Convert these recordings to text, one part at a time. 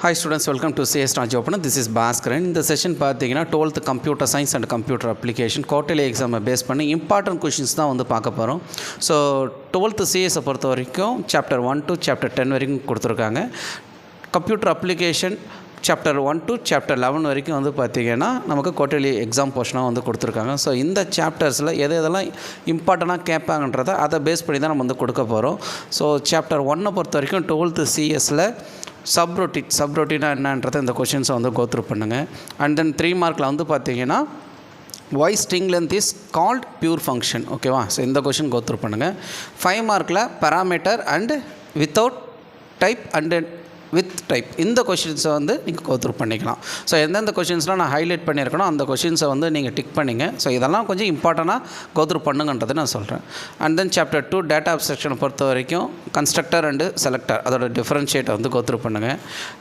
Hi students, welcome to CS Raj Open. This is Bhaskaran. In the session பார்த்தீங்கன்னா 12th Computer Science and Computer Application quarterly exam base பண்ணி important questions தான் வந்து பார்க்க போகிறோம். So 12th CS பொறுத்த வரைக்கும் chapter 1 to chapter 10 வரைக்கும் கொடுத்துருக்காங்க. Computer application chapter 1 to chapter 11 வரைக்கும் வந்து பார்த்திங்கன்னா நமக்கு குவார்ட்டர்லி எக்ஸாம் போர்ஷனாக வந்து கொடுத்துருக்காங்க. ஸோ இந்த சாப்டர்ஸில் எதெல்லாம் இம்பார்ட்டண்ட்டாக கேட்பாங்கன்றதை அதை பேஸ் பண்ணி தான் நம்ம வந்து கொடுக்க போகிறோம். ஸோ சாப்டர் 1 பொறுத்த வரைக்கும் 12th CSல சப்ரோட்டினா என்னன்றதை இந்த கொஷின்ஸை வந்து கோத்ரூ பண்ணுங்கள். அண்ட் தென் 3 மார்க்கில் வந்து பார்த்தீங்கன்னா why string length is called pure function, ஓகேவா? ஸோ இந்த கொஷின் கோத்ரூ பண்ணுங்கள். 5 மார்க்கில் parameter and without type and with type இந்த கொஷின்ஸை வந்து நீங்கள் கோத்ரூ பண்ணிக்கலாம். ஸோ எந்தெந்த கொஷின்ஸ்லாம் நான் ஹைலைட் பண்ணியிருக்கணும் அந்த கொஷின்ஸை வந்து நீங்கள் டிக் பண்ணிங்க. ஸோ இதெல்லாம் கொஞ்சம் இம்பார்ட்டண்ட்டாக கோத்ரூ பண்ணுங்கன்றது நான் சொல்கிறேன். அண்ட் தென் சாப்டர் 2 டேட்டா அப்ஸ்ட்ரக்ஷனை பொறுத்த வரைக்கும் கன்ஸ்ட்ரக்டர் அண்டு செலக்டர் அதோட டிஃப்ரென்ஷியேட்டை வந்து கோத்ரூ பண்ணுங்கள்.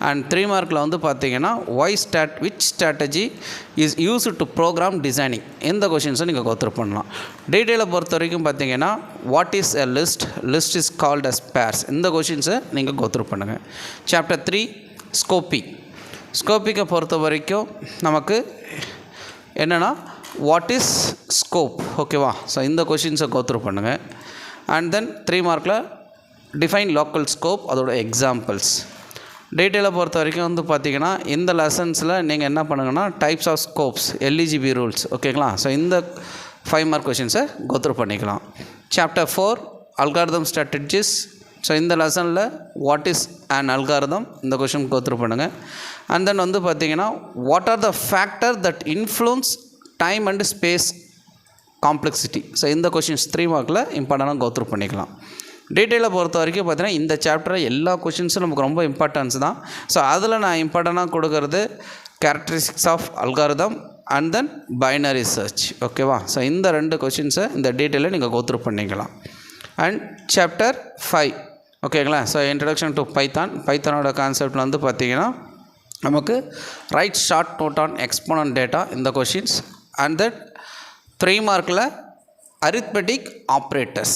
அண்ட் 3 மார்க்கில் வந்து பார்த்தீங்கன்னா which strategy is used to program designing இந்த கொஷின்ஸை நீங்கள் கோத்ரூ பண்ணலாம். டீட்டெயிலை பொறுத்த வரைக்கும் பார்த்தீங்கன்னா what is a list is called as pairs இந்த கொஷின்ஸை நீங்கள் கோத்ரூ பண்ணுங்கள். சாப்டர் 3 ஸ்கோப்பிக்கை பொறுத்த வரைக்கும் நமக்கு என்னென்னா வாட் இஸ் ஸ்கோப், ஓகேவா? ஸோ இந்த கொஷின்ஸை கோத்ரூ பண்ணுங்கள். அண்ட் தென் 3 மார்க்கில் டிஃபைன் லோக்கல் ஸ்கோப் அதோட எக்ஸாம்பிள்ஸ். டீட்டெயிலை பொறுத்த வரைக்கும் வந்து பார்த்திங்கன்னா இந்த லெசன்ஸில் நீங்கள் என்ன பண்ணுங்கன்னா types of scopes LEGB rules, ஓகேங்களா? ஸோ இந்த 5 மார்க் கொஷின்ஸை கோத்ரூ பண்ணிக்கலாம். Chapter 4 algorithm strategies. ஸோ இந்த லெசனில் வாட் இஸ் அன் அல்காரிதம் இந்த கொஷின் கோத்ரூ பண்ணுங்கள். அண்ட் தென் வந்து பார்த்திங்கன்னா what are the factor that influence time and space complexity. So இந்த கொஷின்ஸ் 3 மார்க்கில் இம்பார்ட்டண்டாக கோத்ரூ பண்ணிக்கலாம். டீட்டெயிலை பொறுத்த வரைக்கும் பார்த்தீங்கன்னா இந்த சாப்டரில் எல்லா கொஷின்ஸும் நமக்கு ரொம்ப இம்பார்ட்டன்ஸ் தான். ஸோ அதில் நான் இம்பார்ட்டண்டாக கொடுக்கறது characteristics of algorithm and then binary search, ஓகேவா? ஸோ இந்த 2 கொஷின்ஸை இந்த டீட்டெயிலை நீங்கள் கோத்ரூ பண்ணிக்கலாம். அண்ட் சாப்டர் 5 ஓகேங்களா? ஸோ இன்ட்ரடக்ஷன் டு பைத்தானோட கான்செப்டில் வந்து பார்த்திங்கன்னா நமக்கு write short note on exponent data இந்த கொஷின்ஸ். அண்ட் தென் 3 மார்க்கில் அரித்மெட்டிக் ஆப்ரேட்டர்ஸ்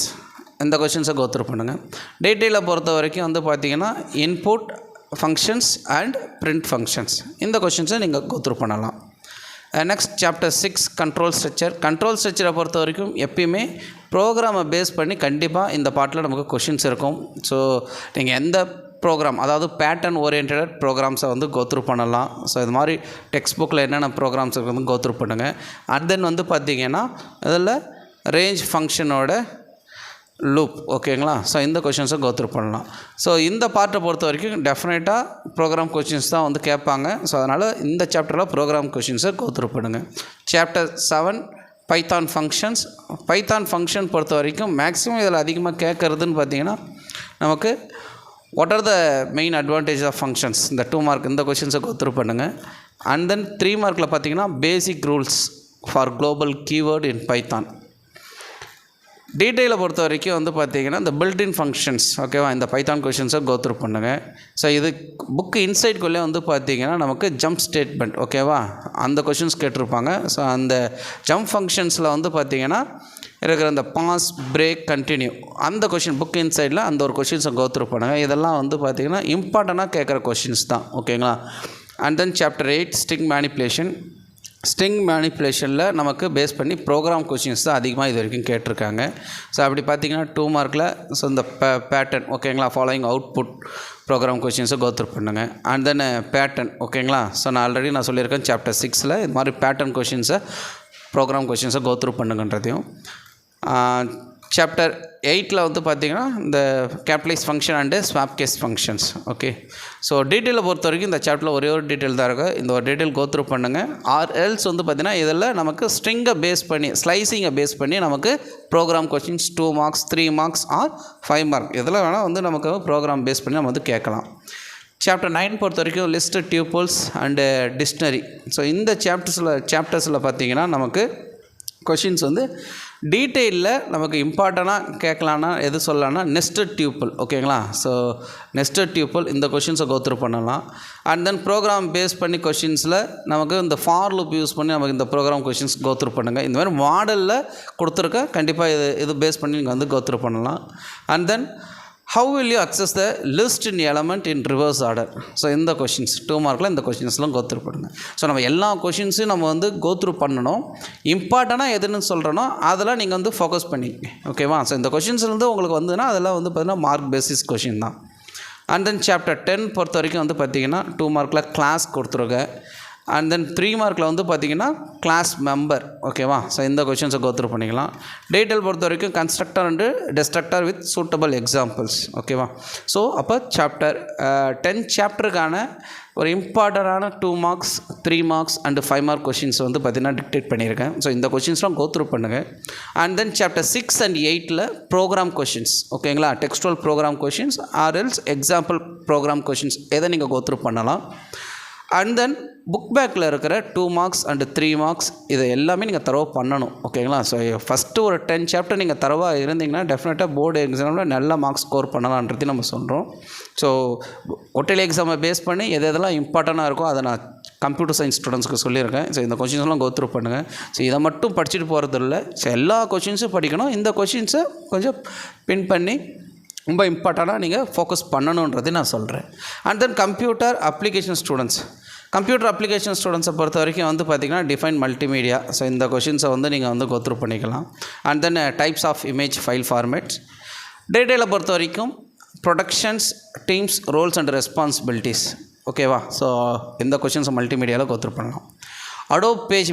இந்த கொஷின்ஸை கோத்ரூ பண்ணுங்கள். டீட்டெயிலை பொறுத்த வரைக்கும் வந்து பார்த்திங்கன்னா input functions and print functions இந்த கொஷின்ஸை நீங்கள் கோத்ரூ பண்ணலாம். நெக்ஸ்ட் சாப்டர் 6 கண்ட்ரோல் ஸ்ட்ரக்சரை பொறுத்த வரைக்கும் எப்பயுமே ப்ரோக்ராமை பேஸ் பண்ணி கண்டிப்பாக இந்த பார்ட்டில் நமக்கு கொஷின்ஸ் இருக்கும். ஸோ நீங்கள் எந்த ப்ரோக்ராம் அதாவது பேட்டர்ன் ஓரியன்டட் ப்ரோக்ராம்ஸை வந்து கோத்ரூ பண்ணலாம். ஸோ இது மாதிரி டெக்ஸ்ட் புக்கில் என்னென்ன ப்ரோக்ராம்ஸ் வந்து கோத்ரூ பண்ணுங்கள். அண்ட் தென் வந்து பார்த்திங்கன்னா அதில் ரேஞ்ச் ஃபங்க்ஷனோட லூப், ஓகேங்களா? ஸோ இந்த கொஷின்ஸை கோத்ரூ பண்ணலாம். ஸோ இந்த பார்ட்டை பொறுத்த வரைக்கும் டெஃபினட்டாக ப்ரோக்ராம் கொஷின்ஸ் தான் வந்து கேட்பாங்க. ஸோ அதனால் இந்த சாப்டரில் ப்ரோக்ராம் கொஷின்ஸை கோத்ரூ பண்ணுங்கள். சாப்டர் 7 பைத்தான் ஃபங்க்ஷன் பொறுத்த வரைக்கும் மேக்ஸிமம் இதில் அதிகமாக கேட்குறதுன்னு பார்த்தீங்கன்னா நமக்கு what are the main advantage of functions இந்த 2 மார்க் இந்த கொஷின்ஸை கோத்ரூ பண்ணுங்கள். அண்ட் தென் 3 மார்க்கில் பார்த்தீங்கன்னா basic rules for global keyword in Python. டீட்டெயிலை பொறுத்த வரைக்கும் வந்து பார்த்திங்கன்னா இந்த பில்டின் ஃபங்க்ஷன்ஸ், ஓகேவா? இந்த பைத்தான் கொஷின்ஸை கோத்ரூ பண்ணுங்கள். ஸோ இது புக்கு இன்சைட்குள்ளே வந்து பார்த்திங்கன்னா நமக்கு ஜம்ப் ஸ்டேட்மெண்ட், ஓகேவா? அந்த கொஷின்ஸ் கேட்டிருப்பாங்க. ஸோ அந்த ஜம்ப் ஃபங்க்ஷன்ஸில் வந்து பார்த்திங்கன்னா இருக்கிற அந்த பாஸ் பிரேக் கண்டினியூ அந்த கொஷின் புக் இன்சைடில் அந்த ஒரு கொஷின்ஸை கோத்ரூ பண்ணுங்கள். இதெல்லாம் வந்து பார்த்திங்கன்னா இம்பார்ட்டண்ட்டாக கேட்குற கொஷின்ஸ் தான், ஓகேங்களா? அண்ட் தென் சாப்டர் 8 ஸ்ட்ரிங் மேனிப்புலேஷனில் நமக்கு பேஸ் பண்ணி ப்ரோக்ராம் கொஷின்ஸ் தான் அதிகமாக இது வரைக்கும் கேட்டிருக்காங்க. ஸோ அப்படி பார்த்திங்கன்னா 2 மார்க்கில் ஸோ இந்த பேட்டர்ன், ஓகேங்களா? ஃபாலோயிங் அவுட்புட் ப்ரோக்ராம் கொஷின்ஸை கோத்ரூ பண்ணுங்கள். அண்ட் தென் பேட்டர்ன், ஓகேங்களா? ஸோ நான் ஆல்ரெடி சொல்லியிருக்கேன் சாப்டர் 6ல் இது மாதிரி பேட்டர்ன் கொஷின்ஸை ப்ரோக்ராம் கொஷின்ஸை கோத்ரூ பண்ணுங்கன்றதையும். சாப்டர் 8ல் வந்து பார்த்திங்கன்னா இந்த capitalise function and swap case functions, okay? So டீட்டெயிலை பொறுத்த வரைக்கும் இந்த சாப்டரில் ஒரே ஒரு டீட்டெயில் தான் இருக்குது. இந்த ஒரு டீட்டெயில் கோத்ரூ பண்ணுங்கள். ஆர் எல்ஸ் வந்து பார்த்திங்கன்னா இதில் நமக்கு ஸ்ட்ரிங்கை பேஸ் பண்ணி ஸ்லைசிங்கை பேஸ் பண்ணி நமக்கு program questions 2 marks 3 marks or 5 mark இதில் வேணால் வந்து நமக்கு ப்ரோக்ராம் பேஸ் பண்ணி நம்ம வந்து கேட்கலாம். சாப்டர் 9 பொறுத்த வரைக்கும் list tubules and dictionary. So இந்த சாப்டர்ஸில் பார்த்திங்கன்னா நமக்கு கொஷின்ஸ் வந்து டீட்டெயிலில் நமக்கு இம்பார்ட்டண்ட்டாக கேட்கலான்னா எது சொல்லலாம்னா நெஸ்டட் டியூப்பிள், ஓகேங்களா? ஸோ நெஸ்டட் டியூப்பிள் இந்த கொஷின்ஸை கோத்ரூ பண்ணலாம். அண்ட் தென் ப்ரோக்ராம் பேஸ் பண்ணி கொஷின்ஸில் நமக்கு இந்த ஃபார் லூப் யூஸ் பண்ணி நமக்கு இந்த ப்ரோக்ராம் கொஷின்ஸ் கோத்ரூ பண்ணுங்கள். இந்த மாதிரி மாடலில் கொடுத்துருக்க கண்டிப்பாக இது பேஸ் பண்ணி நீங்கள் வந்து கோத்ரூ பண்ணலாம். And then how will you access the list in element in reverse order? So இந்த கொஷின்ஸ் 2 மார்க்கில் இந்த கொஷின்ஸ்லாம் கோத்ரூ பண்ணுங்க. ஸோ நம்ம எல்லா கொஷின்ஸையும் நம்ம வந்து கோத்ரூ பண்ணணும். இம்பார்ட்டண்ட்டாக எதுன்னு சொல்கிறனோ அதெல்லாம் நீங்கள் வந்து ஃபோக்கஸ் பண்ணிக்கங்க. ஓகேவா? ஸோ இந்த கொஷின்ஸ்லேருந்து உங்களுக்கு வந்துன்னா அதெல்லாம் வந்து பார்த்தீங்கன்னா மார்க் பேசிஸ் கொஷின் தான். அண்ட் தென் சாப்டர் 10 பொறுத்த வரைக்கும் வந்து பார்த்திங்கன்னா 2 மார்க்கில் கிளாஸ் கொடுத்துருங்க. அண்ட் தென் 3 மார்க்கில் வந்து பார்த்திங்கன்னா கிளாஸ் மெம்பர். ஓகேவா? ஸோ இந்த கொஷின்ஸை கோத்ரூ பண்ணிக்கலாம். டீட்டெயில் பொறுத்த வரைக்கும் constructor and destructor with suitable examples. ஓகேவா? ஸோ அப்போ சாப்டர் 10 சாப்டருக்கான ஒரு இம்பார்ட்டண்டான 2 marks 3 marks and 5 mark questions வந்து பார்த்திங்கன்னா டிக்டேட் பண்ணியிருக்கேன். ஸோ இந்த கொஷின்ஸ்லாம் கோத்ரூ பண்ணுங்கள். And then chapter 6 and 8 program questions. ஓகேங்களா? Textual program questions or else example program questions எதை நீங்கள் கோத்ரூ பண்ணலாம். அண்ட் தென் புக் பேக்கில் இருக்கிற 2 மார்க்ஸ் அண்டு 3 மார்க்ஸ் இதை எல்லாமே நீங்கள் தரவாக பண்ணணும். ஓகேங்களா? ஸோ ஃபஸ்ட்டு ஒரு 10 சாப்டர் நீங்கள் தரவாக இருந்தீங்கன்னா டெஃபினட்டாக போர்டு எக்ஸாமில் நல்ல மார்க்ஸ் ஸ்கோர் பண்ணலான்றதையும் நம்ம சொல்கிறோம். ஸோ ஒட்டேலி எக்ஸாமை பேஸ் பண்ணி எதெல்லாம் இம்பார்ட்டண்ட்டாக இருக்கோ அதை நான் கம்ப்யூட்டர் சயின்ஸ் ஸ்டூடெண்ட்ஸ்க்கு சொல்லியிருக்கேன். ஸோ இந்த கொஷின்ஸ்லாம் கோத்ரூ பண்ணுங்கள். ஸோ இதை மட்டும் படிச்சுட்டு போகிறது இல்லை. ஸோ எல்லா கொஷின்ஸும் படிக்கணும். இந்த கொஷின்ஸை கொஞ்சம் பின் பண்ணி ரொம்ப இம்பார்ட்டண்ட்டாக நீங்கள் ஃபோக்கஸ் பண்ணணுன்றதை நான் சொல்கிறேன். அண்ட் தென் கம்ப்யூட்டர் அப்ளிகேஷன் ஸ்டூடெண்ட்ஸை பொறுத்த வரைக்கும் வந்து பார்த்திங்கன்னா டிஃபைன் மல்டிமீடியா. ஸோ இந்த கொஷின்ஸை வந்து நீங்கள் வந்து கோத்ரூ பண்ணிக்கலாம். And then types of image file formats. டேட்டாவில் பொறுத்த வரைக்கும் productions teams roles and responsibilities. ஓகேவா? ஸோ இந்த கொஷின்ஸை மல்டிமீடியாவில் கோத்ரூ பண்ணலாம். அடோப் பேஜ்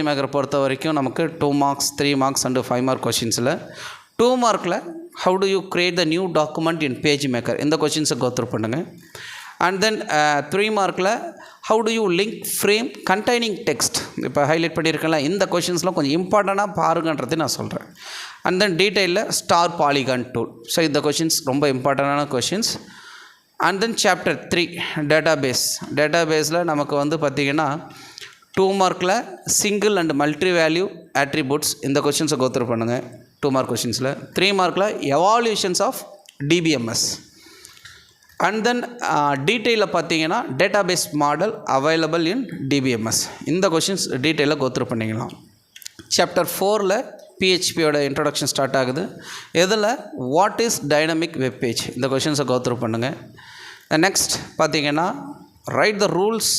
மேக்கர் பொறுத்த வரைக்கும் நமக்கு 2 மார்க்ஸ் 3 மார்க்ஸ் அண்டு 5 மார்க் கொஷின்ஸில் 2 மார்க்கில் how do you create the new document in page maker இந்த கொஷின்ஸை கோத்ரூ பண்ணுங்கள். அண்ட் தென் 3 மார்க்கில் how do you link frame containing text இப்போ ஹைலைட் பண்ணியிருக்கேன்ல இந்த கொஷின்ஸ்லாம் கொஞ்சம் இம்பார்ட்டண்ட்டாக பாருங்கன்றதை நான் சொல்கிறேன். அண்ட் தென் டீட்டெயிலில் ஸ்டார் பாலிகான் டூல். ஸோ இந்த கொஷின்ஸ் ரொம்ப இம்பார்ட்டண்டான கொஷின்ஸ். அண்ட் தென் சாப்டர் 3 டேட்டாபேஸில் நமக்கு வந்து பார்த்திங்கன்னா 2 மார்க்கில் single and multi value attributes இந்த கொஷின்ஸை கோத்ரூ பண்ணுங்கள். 2 மார்க் கொஷின்ஸில் 3 மார்க்கில் எவால்யூஷன்ஸ் ஆஃப் டிபிஎம்எஸ். அண்ட் தென் டீட்டெயிலில் பார்த்தீங்கன்னா database model available in DBMS இந்த கொஷின்ஸ் டீட்டெயிலாக கோத்ரூ பண்ணிக்கலாம். சாப்டர் 4 பிஹெச்பியோட இன்ட்ரொடக்ஷன் ஸ்டார்ட் ஆகுது. இதில் what is dynamic web page இந்த கொஷின்ஸை கோத்ரூ பண்ணுங்கள். நெக்ஸ்ட் பார்த்தீங்கன்னா right the rules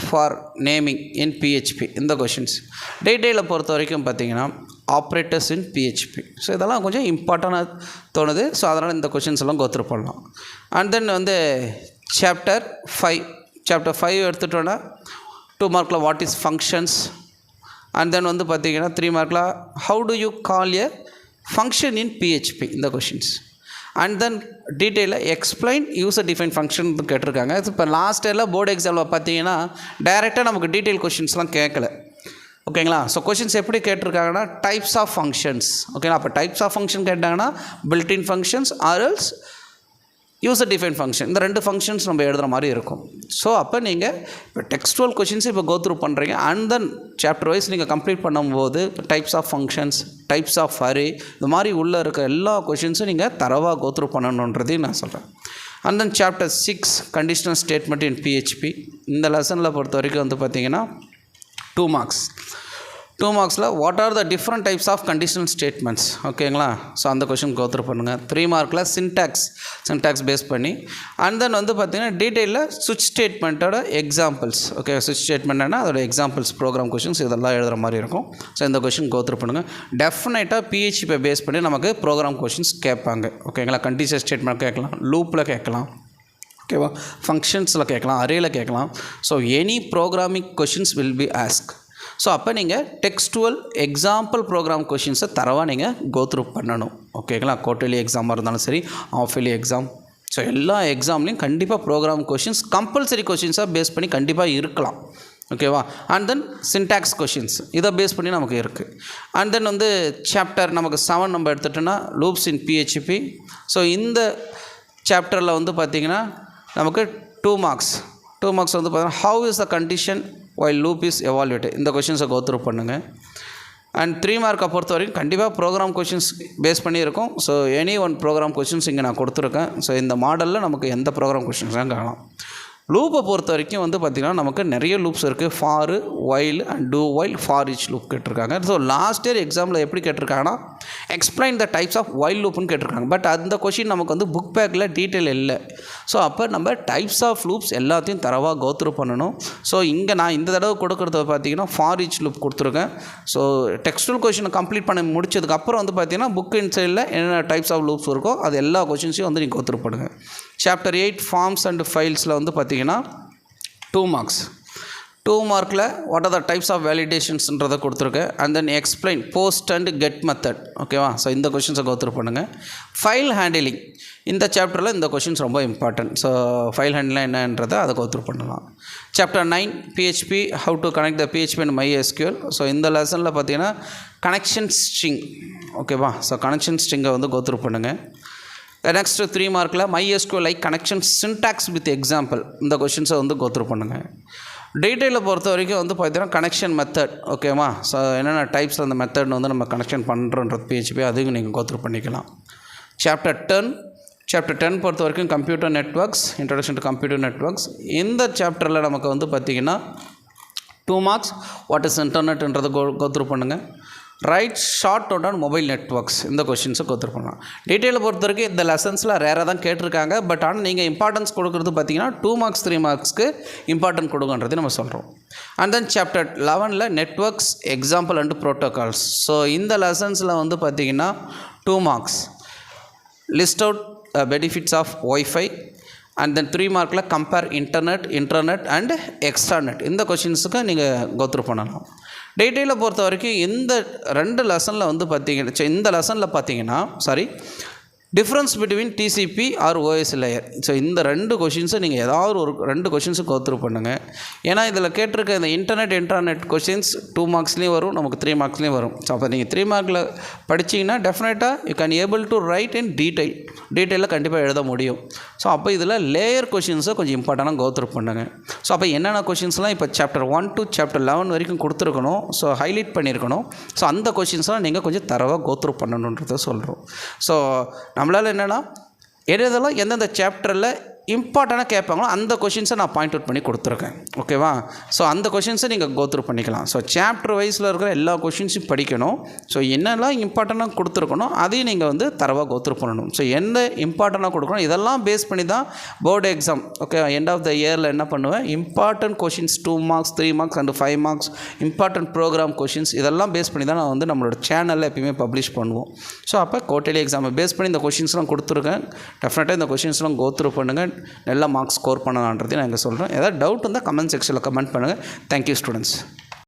for naming in PHP இந்த கொஷின்ஸ். டீட்டெயிலை பொறுத்த வரைக்கும் பார்த்தீங்கன்னா ஆப்ரேட்டர்ஸ் இன் பிஹெச்பி. ஸோ இதெல்லாம் கொஞ்சம் இம்பார்ட்டண்ட்டாக தோணுது. ஸோ அதனால் இந்த கொஷின்ஸ் எல்லாம் கோத்ரூ பண்ணலாம். அண்ட் தென் வந்து சாப்டர் 5 எடுத்துட்டோன்னா 2 மார்க்கில் what is functions. And then வந்து பார்த்திங்கன்னா 3 மார்க்கில் how do you call a function in PHP இந்த கொஷின்ஸ். அண்ட் தென் டீட்டெயிலில் எக்ஸ்பிளைன் யூசர் டிஃபைன் ஃபங்க்ஷன் கேட்டிருக்காங்க. இப்போ லாஸ்ட் இயரில் போர்டு எக்ஸாமில் பார்த்தீங்கன்னா டைரெக்டாக நமக்கு டீட்டெயில் கொஷின்ஸ்லாம் கேட்கல. ஓகேங்களா? ஸோ கொஷின்ஸ் எப்படி கேட்டிருக்காங்கன்னா டைப்ஸ் ஆஃப் ஃபங்க்ஷன்ஸ். ஓகேங்களா? அப்போ டைப்ஸ் ஆஃப் ஃபங்க்ஷன் கேட்டாங்கன்னா builtin functions or else user define function இந்த 2 ஃபங்க்ஷன்ஸ் நம்ம எழுதுகிற மாதிரி இருக்கும். ஸோ அப்போ நீங்கள் இப்போ டெக்ஸ்டுவல் கொஷின்ஸ் இப்போ கோத்ரூ பண்ணுறீங்க. அண்ட் தென் சாப்டர் வைஸ் நீங்கள் கம்ப்ளீட் பண்ணும்போது types of functions types of array இது மாதிரி உள்ளே இருக்க எல்லா கொஷின்ஸும் நீங்கள் தரவாக கோத்ரூ பண்ணணுன்றதையும் நான் சொல்கிறேன். And then chapter 6 conditional statement in PHP இந்த லெசனில் பொறுத்த வரைக்கும் வந்து பார்த்திங்கன்னா 2 மார்க்ஸில் what are the different types of conditional statements. ஓகேங்களா? ஸோ அந்த கொஷின் கோத்ரூ பண்ணுங்கள். 3 மார்க்கில் சின்டாக்ஸ் பேஸ் பண்ணி. அண்ட் தென் வந்து பார்த்திங்கன்னா டீட்டெயிலில் சுவிட்ச் ஸ்டேட்மெண்ட்டோட எக்ஸாம்பிள்ஸ். ஓகே, சுவிட்ச் ஸ்டேட்மெண்ட்னா அதோட எக்ஸாம்பிள்ஸ் ப்ரோக்ராம் கொஷின்ஸ் இதெல்லாம் எழுதுகிற மாதிரி இருக்கும். ஸோ இந்த கொஷின் கோத்ரூ பண்ணுங்கள். டெஃபினட்டாக பிஹெச்பி பேஸ் பண்ணி நமக்கு ப்ரோக்ராம் கொஷின்ஸ் கேட்பாங்க. ஓகேங்களா? கண்டிஷனல் ஸ்டேட்மெண்ட் கேட்கலாம், லூப்பில் கேட்கலாம், ஓகேவா, ஃபங்க்ஷன்ஸில் கேட்கலாம், அரேயில் கேட்கலாம். So any programming questions will be ask. So அப்போ நீங்கள் டெக்ஸ்டுவல் எக்ஸாம்பிள் ப்ரோக்ராம் கொஷின்ஸை தரவாக நீங்கள் கோத்ரூ பண்ணணும். ஓகேங்களா? குவார்ட்டர்லி எக்ஸாமாக இருந்தாலும் சரி, ஆஃப் இயர்லி எக்ஸாம். ஸோ எல்லா எக்ஸாம்லேயும் கண்டிப்பாக ப்ரோக்ராம் கொஷின்ஸ் கம்பல்சரி கொஷின்ஸாக பேஸ் பண்ணி கண்டிப்பாக இருக்கலாம். ஓகேவா? அண்ட் தென் சின்டாக்ஸ் கொஷின்ஸ் இதை பேஸ் பண்ணி நமக்கு இருக்குது. அண்ட் தென் வந்து சாப்டர் நமக்கு 7 நம்ம எடுத்துட்டோன்னா லூப்ஸ் இன் பிஹெச்பி. ஸோ இந்த சாப்டரில் வந்து பார்த்திங்கன்னா நமக்கு 2 மார்க்ஸ் வந்து பார்த்தீங்கன்னா how is the condition while loop is evaluated இந்த கொஷின்ஸை கோத்ரூ பண்ணுங்கள். அண்ட் 3 மார்க்கை பொறுத்த வரைக்கும் கண்டிப்பாக ப்ரோக்ராம் கொஷின்ஸ் பேஸ் பண்ணியிருக்கோம். So any one program questions இங்கே நான் கொடுத்துருக்கேன். ஸோ இந்த மாடலில் நமக்கு எந்த ப்ரோக்ராம் கொஷின்ஸும் காணலாம். லூப்பை பொறுத்த வரைக்கும் வந்து பார்த்திங்கன்னா நமக்கு நிறைய லூப்ஸ் இருக்குது. For, while and do while, for each loop கேட்டிருக்காங்க. ஸோ லாஸ்ட் இயர் எக்ஸாமில் எப்படி கேட்டிருக்காங்கன்னா explain the types of while லூப்னு கேட்டிருக்காங்க. பட் அந்த கொஷின் நமக்கு வந்து புக் பேக்கில் டீட்டெயில் இல்லை. ஸோ அப்போ நம்ம டைப்ஸ் ஆஃப் லூப்ஸ் எல்லாத்தையும் தரவாக கோத்ரூ பண்ணணும். ஸோ இங்கே நான் இந்த தடவை கொடுக்குறது பார்த்தீங்கன்னா ஃபார் ஈச் லூப் கொடுத்துருக்கேன். ஸோ டெக்ஸ்டுவல் கொஷினை கம்ப்ளீட் பண்ணி முடிச்சதுக்கப்புறம் வந்து பார்த்தீங்கன்னா புக் இன்சைடில் என்னென்ன டைப்ஸ் ஆஃப் லூப்ஸ் இருக்கோ அது எல்லா கொஷின்ஸையும் வந்து நீங்கள் கோத்ரூ பண்ணுங்கள். சாப்டர் 8 ஃபார்ம்ஸ் அண்ட் ஃபைல்ஸில் வந்து பார்த்தீங்கன்னா 2 மார்க்ஸ். 2 மார்க்கில் what are the types of வேலிடேஷன்ஸ்ன்றதை கொடுத்துருக்கேன். And then explain post and get method. ஓகேவா? ஸோ இந்த கொஷின்ஸை கோத்ரூ பண்ணுங்கள். ஃபைல் ஹேண்டிலிங் இந்த சாப்டரில் இந்த கொஷின்ஸ் ரொம்ப இம்பார்ட்டன்ட். ஸோ ஃபைல் ஹேண்டிலிங் என்னன்றதை அதை கோத்ரூ பண்ணலாம். Chapter 9 PHP how to connect the PHP and MySQL. So இந்த லெசனில் பார்த்தீங்கன்னா கனெக்ஷன் ஸ்ட்ரிங். ஓகேவா? ஸோ கனெக்ஷன் ஸ்ட்ரிங்கை வந்து கோத்ரூ பண்ணுங்கள். நெக்ஸ்ட் 3 மார்க்கில் MySQL like connection syntax with example இந்த கொஷின்ஸை வந்து கோத்ரூ பண்ணுங்கள். டீட்டெயிலில் பொறுத்த வரைக்கும் வந்து பார்த்தீங்கன்னா கனெக்ஷன் மெத்தட். ஓகேவா? ஸோ என்னென்ன டைப்ஸில் அந்த மெத்தட் வந்து நம்ம கனெக்ஷன் பண்ணுறோன்றது PHP அதையும் நீங்கள் கோத்ரூ பண்ணிக்கலாம். சாப்டர் 10 பொறுத்த வரைக்கும் computer networks, introduction to computer networks. இந்த சாப்டரில் நமக்கு வந்து பார்த்திங்கன்னா 2 மார்க்ஸ் வாட் இஸ் இன்டர்நெட்ன்றதை கோத்ரூ பண்ணுங்கள். Write short note on mobile networks இந்த கொஷின்ஸை கோத்ரூ பண்ணலாம். டீட்டெயிலை பொறுத்த வரைக்கும் இந்த லெசன்ஸில் ரேராக தான் கேட்டிருக்காங்க. பட் ஆனால் நீங்கள் இம்பார்ட்டன்ஸ் கொடுக்குறது பார்த்தீங்கன்னா 2 மார்க்ஸ் 3 மார்க்ஸ்க்கு இம்பார்ட்டன்ட் கொடுங்கன்றது நம்ம சொல்கிறோம். And then chapter 11 networks example and protocols. So இந்த லெசன்ஸில் வந்து பார்த்திங்கன்னா 2 marks list out benefits of wifi. And then 3 மார்க்கில் கம்பேர் இன்டர்நெட் அண்ட் எக்ஸ்ட்ராநெட் இந்த கொஷின்ஸுக்கு நீங்கள் கோத்ரூ பண்ணலாம். டீட்டெயிலை பொறுத்த வரைக்கும் இந்த 2 லெசனில் வந்து பார்த்தீங்கன்னா difference between TCP or OS layer. So இந்த 2 கொஷின்ஸை நீங்கள் ஏதாவது ஒரு 2 கொஷின்ஸு கோத்ரூ பண்ணுங்கள். ஏன்னா இதில் கேட்டிருக்க இந்த இன்டர்நெட் கொஷின்ஸ் 2 மார்க்ஸ்லேயும் வரும், நமக்கு 3 மார்க்ஸ்லேயும் வரும். ஸோ அப்போ நீங்கள் 3 மார்க்கில் படிச்சிங்கன்னா டெஃபினட்டாக you can able to write in டீட்டெயிலில் கண்டிப்பாக எழுத முடியும். ஸோ அப்போ இதில் லேயர் கொஷின்ஸை கொஞ்சம் இம்பார்ட்டண்டாக கோத்ரூ பண்ணுங்கள். ஸோ அப்போ என்னென்ன கொஷின்ஸ்லாம் இப்போ சாப்டர் 1 to சாப்டர் 11 வரைக்கும் கொடுத்துருக்கணும். ஸோ ஹைலைட் பண்ணியிருக்கணும். ஸோ அந்த கொஷின்ஸ்லாம் நீங்கள் கொஞ்சம் தரவாக கோத்ரூ பண்ணணுன்றதை சொல்கிறோம். ஸோ நம்மளால் என்னென்னா எதெல்லாம் எந்தெந்த சாப்டரில் இம்பார்ட்டண்டாக கேட்பாங்களோ அந்த கொஷின்ஸை நான் பாயிண்ட் அவுட் பண்ணி கொடுத்துருக்கேன். ஓகேவா? ஸோ அந்த கொஷின்ஸை நீங்கள் கோத்ரூ பண்ணிக்கலாம். ஸோ சாப்டர் வைஸில் இருக்கிற எல்லா கொஷின்ஸையும் படிக்கணும். ஸோ என்னெல்லாம் இம்பார்ட்டண்டாக கொடுத்துருக்கணும் அதையும் நீங்கள் வந்து தரவாக கோத்ரூ பண்ணணும். ஸோ எந்த இம்பார்ட்டண்டாக கொடுக்கணும் இதெல்லாம் பேஸ் பண்ணி தான் board exam okay end of the இயரில் என்ன பண்ணுவேன், important questions 2 marks 3 marks and 5 marks important program questions இதெல்லாம் பேஸ் பண்ணி தான் நான் வந்து நம்மளோட சேனலில் எப்பயுமே பப்ளிஷ் பண்ணுவோம். ஸோ அப்போ குவார்ட்டர்லி எக்ஸாமை பேஸ் பண்ணி இந்த கொஷின்ஸ்லாம் கொடுத்துருக்கேன். டெஃபினட்டாக இந்த கொஷின்ஸ்லாம் கோத்ரூ பண்ணுங்கள். நல்ல மார்க்ஸ் ஸ்கோர் பண்ணலான்றதையும் நான் இங்கே சொல்கிறேன். ஏதாவது டவுட் இருந்தால் கமெண்ட் செக்ஷனில் கமெண்ட் பண்ணுங்கள். Thank you students.